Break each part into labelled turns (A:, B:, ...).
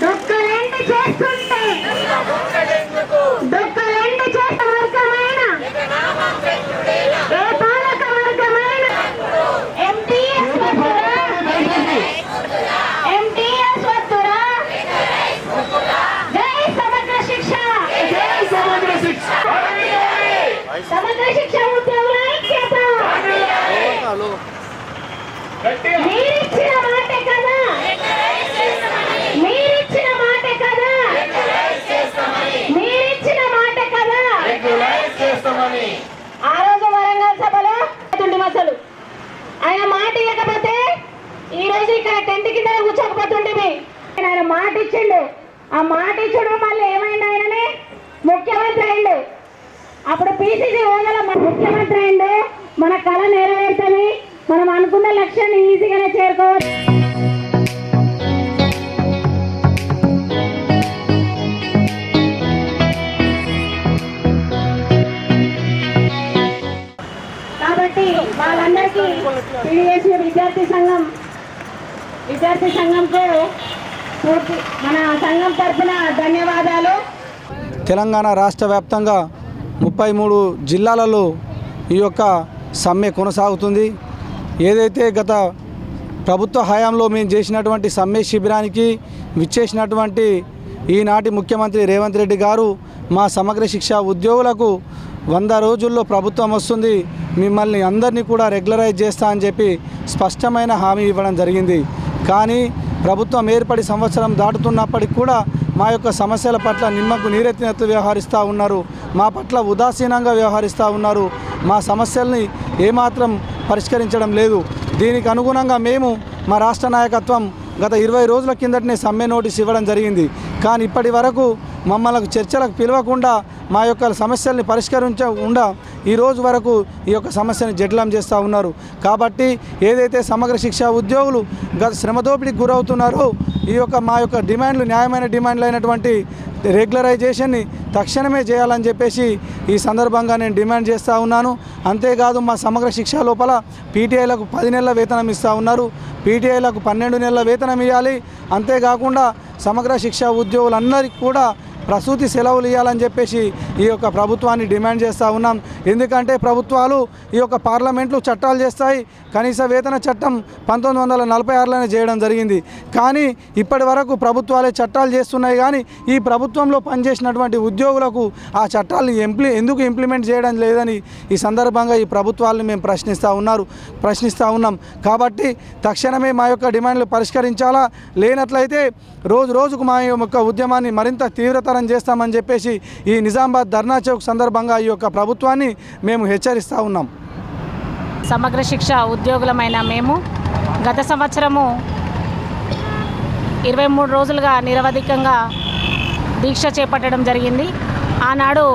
A: దుఃఖలేంటి చేస్తుంటే దుఃఖలేంటి చేత వర్గమైన ఏ పాలక వర్గమైన ఎంటీఎస్ వద్దురా జై సమగ్ర శిక్ష సమగ్ర శిక్ష ఉద్యోగుల ఐక్యత మీరిచ్చిన మాట కదా మీరిచ్చిన మాట కదా మీరిచ్చిన మాట కదా ఆ రోజు వరంగల్ సభలో అసలు ఆయన మాట ఇవ్వకపోతే ఈ రోజు ఇక్కడ టెంట్ కింద కూర్చోకపోతుండేవి. ఆయన మాట ఇచ్చిండు. ఆ మాట ఇచ్చుడు మళ్ళీ ఏమైంది, ఆయననే ముఖ్యమంత్రి అయిండు. అప్పుడు పిసిసి హోదాలో మన ముఖ్యమంత్రి అయిండు. మన కళ నెరవేర్చని మనం అనుకున్న లక్ష్యాన్ని ఈజీగానే చేరుకోవచ్చు. కాబట్టి వాళ్ళందరికీ పిడిఎస్ విద్యార్థి సంఘంకు మన సంఘం తరఫున ధన్యవాదాలు.
B: తెలంగాణ రాష్ట్ర వ్యాప్తంగా 33 జిల్లాలలో ఈ యొక్క సమ్మె కొనసాగుతుంది. ఏదైతే గత ప్రభుత్వ హయాంలో మేము చేసినటువంటి సమ్మె శిబిరానికి విచ్చేసినటువంటి ఈనాటి ముఖ్యమంత్రి రేవంత్ రెడ్డి గారు మా సమగ్ర శిక్ష ఉద్యోగులకు 100 రోజుల్లో ప్రభుత్వం వస్తుంది, మిమ్మల్ని అందరినీ కూడా రెగ్యులరైజ్ చేస్తా అని చెప్పి స్పష్టమైన హామీ ఇవ్వడం జరిగింది. కానీ ప్రభుత్వం ఏర్పడి సంవత్సరం దాటుతున్నప్పటికి కూడా మా యొక్క సమస్యల పట్ల నిమ్మకు నీరెత్తినట్టు వ్యవహరిస్తూ ఉన్నారు. మా పట్ల ఉదాసీనంగా వ్యవహరిస్తూ ఉన్నారు. మా సమస్యల్ని ఏమాత్రం పరిష్కరించడం లేదు. దీనికి అనుగుణంగా మేము మా రాష్ట్ర నాయకత్వం గత 20 రోజుల కిందటనే సమ్మె నోటీస్ ఇవ్వడం జరిగింది. కానీ ఇప్పటి వరకు మమ్మల్ని చర్చలకు పిలవకుండా మా యొక్క సమస్యల్ని పరిష్కరించకుండా ఈ రోజు వరకు ఈ యొక్క సమస్యను జటిలం చేస్తూ ఉన్నారు. కాబట్టి ఏదైతే సమగ్ర శిక్ష ఉద్యోగులు గత శ్రమదోపిడికి గురవుతున్నారో ఈ యొక్క మా యొక్క డిమాండ్లు న్యాయమైన డిమాండ్లు అయినటువంటి రెగ్యులరైజేషన్ని తక్షణమే చేయాలని చెప్పేసి ఈ సందర్భంగా నేను డిమాండ్ చేస్తూ ఉన్నాను. అంతేకాదు మా సమగ్ర శిక్ష లోపల పీటీఐలకు 10 నెలల వేతనం ఇస్తూ ఉన్నారు, పీటీఐలకు 12 నెలల వేతనం ఇవ్వాలి. అంతేకాకుండా సమగ్ర శిక్ష ఉద్యోగులందరికీ కూడా ప్రసూతి సెలవులు ఇవ్వాలని చెప్పేసి ఈ యొక్క ప్రభుత్వాన్ని డిమాండ్ చేస్తూ ఉన్నాం. ఎందుకంటే ప్రభుత్వాలు ఈ యొక్క పార్లమెంట్లు చట్టాలు చేస్తాయి. కనీస వేతన చట్టం 1946లోనే చేయడం జరిగింది. కానీ ఇప్పటి వరకు ప్రభుత్వాలే చట్టాలు చేస్తున్నాయి. కానీ ఈ ప్రభుత్వంలో పనిచేసినటువంటి ఉద్యోగులకు ఆ చట్టాలను ఎందుకు ఇంప్లిమెంట్ చేయడం లేదని ఈ సందర్భంగా ఈ ప్రభుత్వాలను మేము ప్రశ్నిస్తూ ఉన్నాం. కాబట్టి తక్షణమే మా యొక్క డిమాండ్లు పరిష్కరించాలా, లేనట్లయితే రోజుకు మా యొక్క ఉద్యమాన్ని మరింత తీవ్రతరం చేస్తామని చెప్పేసి ఈ నిజామాబాద్ ధర్నా చౌక్ సందర్భంగా ఈ యొక్క ప్రభుత్వాన్ని మేము హెచ్చరిస్తూ ఉన్నాం.
C: సమగ్ర శిక్ష ఉద్యోగులమైన మేము గత సంవత్సరము 23 రోజులుగా నిరవధికంగా దీక్ష చేపట్టడం జరిగింది. ఆనాడు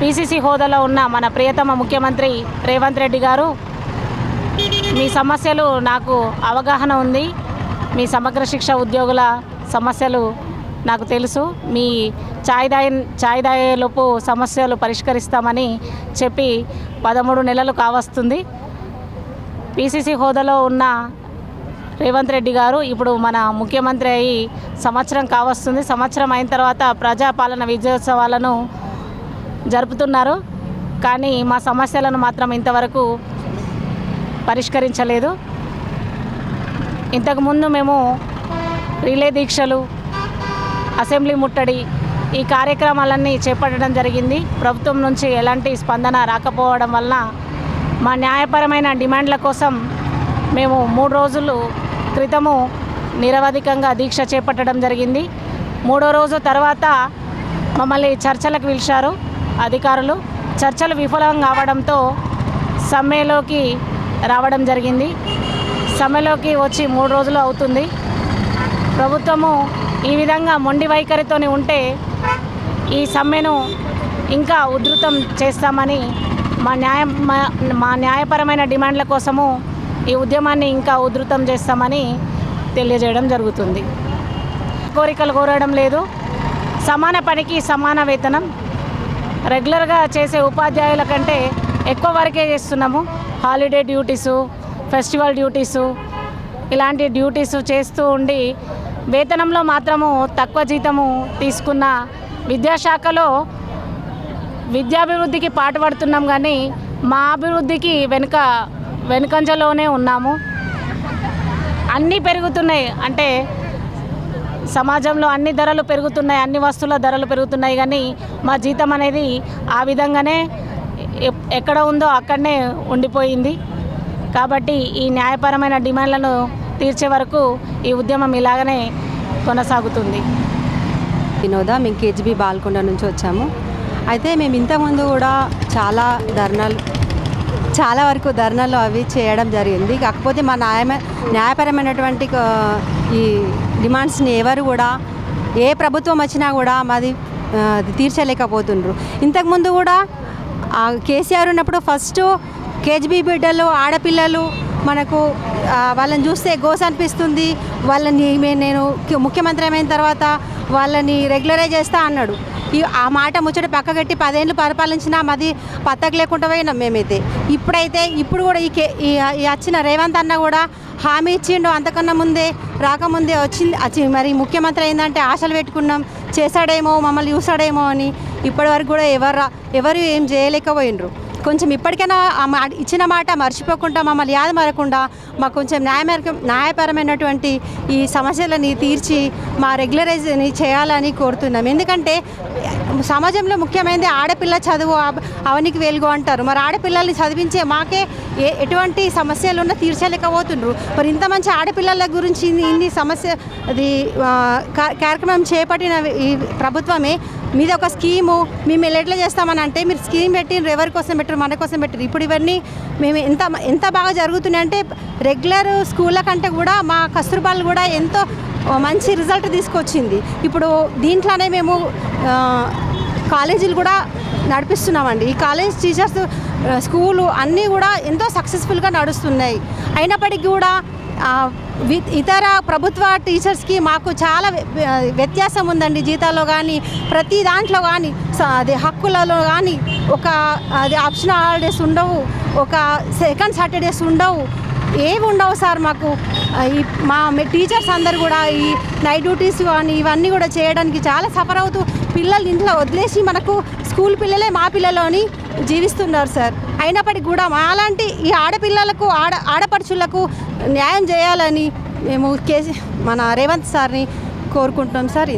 C: పిసిసి హోదాలో ఉన్న మన ప్రియతమ ముఖ్యమంత్రి రేవంత్ రెడ్డి గారు, మీ సమస్యలు నాకు అవగాహన ఉంది, మీ సమగ్ర శిక్ష ఉద్యోగుల సమస్యలు నాకు తెలుసు, మీ ఛాయ్ దాయేలోపు సమస్యలు పరిష్కరిస్తామని చెప్పి 13 నెలలు కావస్తుంది. పిసిసి హోదాలో ఉన్న రేవంత్ రెడ్డి గారు ఇప్పుడు మన ముఖ్యమంత్రి అయి సంవత్సరం కావస్తుంది. సంవత్సరం అయిన తర్వాత ప్రజాపాలన విజయోత్సవాలను జరుపుతున్నారు. కానీ మా సమస్యలను మాత్రం ఇంతవరకు పరిష్కరించలేదు. ఇంతకుముందు మేము రిలే దీక్షలు, అసెంబ్లీ ముట్టడి ఈ కార్యక్రమాలన్నీ చేపట్టడం జరిగింది. ప్రభుత్వం నుంచి ఎలాంటి స్పందన రాకపోవడం వలన మా న్యాయపరమైన డిమాండ్ల కోసం మేము 3 రోజుల క్రితము నిరవధికంగా దీక్ష చేపట్టడం జరిగింది. 3వ రోజు తర్వాత మమ్మల్ని చర్చలకు పిలిచారు అధికారులు. చర్చలు విఫలం కావడంతో సమ్మెలోకి రావడం జరిగింది. సమ్మెలోకి వచ్చి 3 రోజులు అవుతుంది. ప్రభుత్వము ఈ విధంగా మొండి వైఖరితోనే ఉంటే ఈ సమ్మెను ఇంకా ఉధృతం చేస్తామని మా న్యాయపరమైన డిమాండ్ల కోసము ఈ ఉద్యమాన్ని ఇంకా ఉధృతం చేస్తామని తెలియజేయడం జరుగుతుంది. కోరికలు కోరడం లేదు, సమాన పనికి సమాన వేతనం, రెగ్యులర్గా చేసే ఉపాధ్యాయుల కంటే ఎక్కువ వరకే చేస్తున్నాము. హాలిడే డ్యూటీసు, ఫెస్టివల్ డ్యూటీసు, ఇలాంటి డ్యూటీసు చేస్తూ ఉండి వేతనంలో మాత్రము తక్కువ జీతము తీసుకున్న విద్యాశాఖలో విద్యాభివృద్ధికి పాటుపడుతున్నాం, కానీ మా అభివృద్ధికి వెనుకంజలోనే ఉన్నాము. అన్నీ పెరుగుతున్నాయి, అంటే సమాజంలో అన్ని ధరలు పెరుగుతున్నాయి, అన్ని వస్తువుల ధరలు పెరుగుతున్నాయి, కానీ మా జీతం అనేది ఆ విధంగానే ఎక్కడ ఉందో అక్కడనే ఉండిపోయింది. కాబట్టి ఈ న్యాయపరమైన డిమాండ్లను తీర్చే వరకు ఈ ఉద్యమం ఇలాగనే కొనసాగుతుంది.
D: వినోద, మేము కేజీబీ బాల్కొండ నుంచి వచ్చాము. అయితే మేము ఇంతకుముందు కూడా చాలా వరకు ధర్నాలు అవి చేయడం జరిగింది. కాకపోతే మా న్యాయపరమైనటువంటి ఈ డిమాండ్స్ని ఎవరు కూడా ఏ ప్రభుత్వం వచ్చినా కూడా మాది తీర్చలేకపోతుండ్రు. ఇంతకుముందు కూడా కేసీఆర్ ఉన్నప్పుడు ఫస్ట్ కేజీబీ బిడ్డలు ఆడపిల్లలు మనకు వాళ్ళని చూస్తే గోస అనిపిస్తుంది, వాళ్ళని నేను ముఖ్యమంత్రి అయిన తర్వాత వాళ్ళని రెగ్యులరైజ్ చేస్తా అన్నాడు. ఆ మాట ముచ్చట పక్కగట్టి 10 ఏళ్ళు పరిపాలించినా మాది పత్తకు లేకుండా పోయినాం మేమైతే. ఇప్పుడు కూడా ఈ వచ్చిన రేవంత్ అన్న కూడా హామీ ఇచ్చిండు, అంతకన్నా ముందే రాకముందే వచ్చి మరి ముఖ్యమంత్రి అయిందంటే ఆశలు పెట్టుకున్నాం, చేశాడేమో మమ్మల్ని చూసాడేమో అని. ఇప్పటివరకు కూడా ఎవరు ఏం చేయలేకపోయినరు. కొంచెం ఇప్పటికైనా ఇచ్చిన మాట మర్చిపోకుండా మమ్మల్ని యాద మరకుండా మాకు కొంచెం న్యాయపరమైనటువంటి ఈ సమస్యలని తీర్చి మా రెగ్యులరైజ్ని చేయాలని కోరుతున్నాం. ఎందుకంటే సమాజంలో ముఖ్యమైనది ఆడపిల్ల చదువు అవనికి వెలుగు అంటారు. మరి ఆడపిల్లల్ని చదివించే మాకే ఎటువంటి సమస్యలు ఉన్నా తీర్చలేకపోతుండ్రు. మరి ఇంత మంచి ఆడపిల్లల గురించి ఇన్ని కార్యక్రమం చేపట్టిన ఈ ప్రభుత్వమే మీద ఒక స్కీము మేము ఎట్లా చేస్తామని అంటే, మీరు స్కీమ్ పెట్టిన ఎవరి కోసం పెట్టరు, మన కోసం పెట్టరు. ఇప్పుడు ఇవన్నీ మేము ఎంత బాగా జరుగుతున్నాయి అంటే రెగ్యులర్ స్కూళ్ళ కంటే కూడా మా కస్తూర్బాలు కూడా ఎంతో మంచి రిజల్ట్ తీసుకొచ్చింది. ఇప్పుడు దీంట్లోనే మేము కాలేజీలు కూడా నడిపిస్తున్నామండి. ఈ కాలేజ్ టీచర్స్ స్కూలు అన్నీ కూడా ఎంతో సక్సెస్ఫుల్గా నడుస్తున్నాయి. అయినప్పటికీ కూడా ఇతర ప్రభుత్వ టీచర్స్కి మాకు చాలా వ్యత్యాసం ఉందండి. జీతాల్లో కానీ ప్రతి దాంట్లో కానీ అది హక్కులలో కానీ అది ఆప్షనల్ హాలిడేస్ ఉండవు, ఒక సెకండ్ సాటర్డేస్ ఉండవు, ఏవి ఉండవు సార్. మాకు మా టీచర్స్ అందరు కూడా ఈ నైట్ డ్యూటీస్ కానీ ఇవన్నీ కూడా చేయడానికి చాలా సఫర్ అవుతూ పిల్లలు ఇంట్లో వదిలేసి మనకు స్కూల్ పిల్లలే మా పిల్లలని జీవిస్తున్నారు సార్. అయినప్పటికీ కూడా మాలాంటి ఈ ఆడపిల్లలకు ఆడపడుచులకు న్యాయం చేయాలని మేము మన రేవంత్ సార్ని కోరుకుంటున్నాం సార్.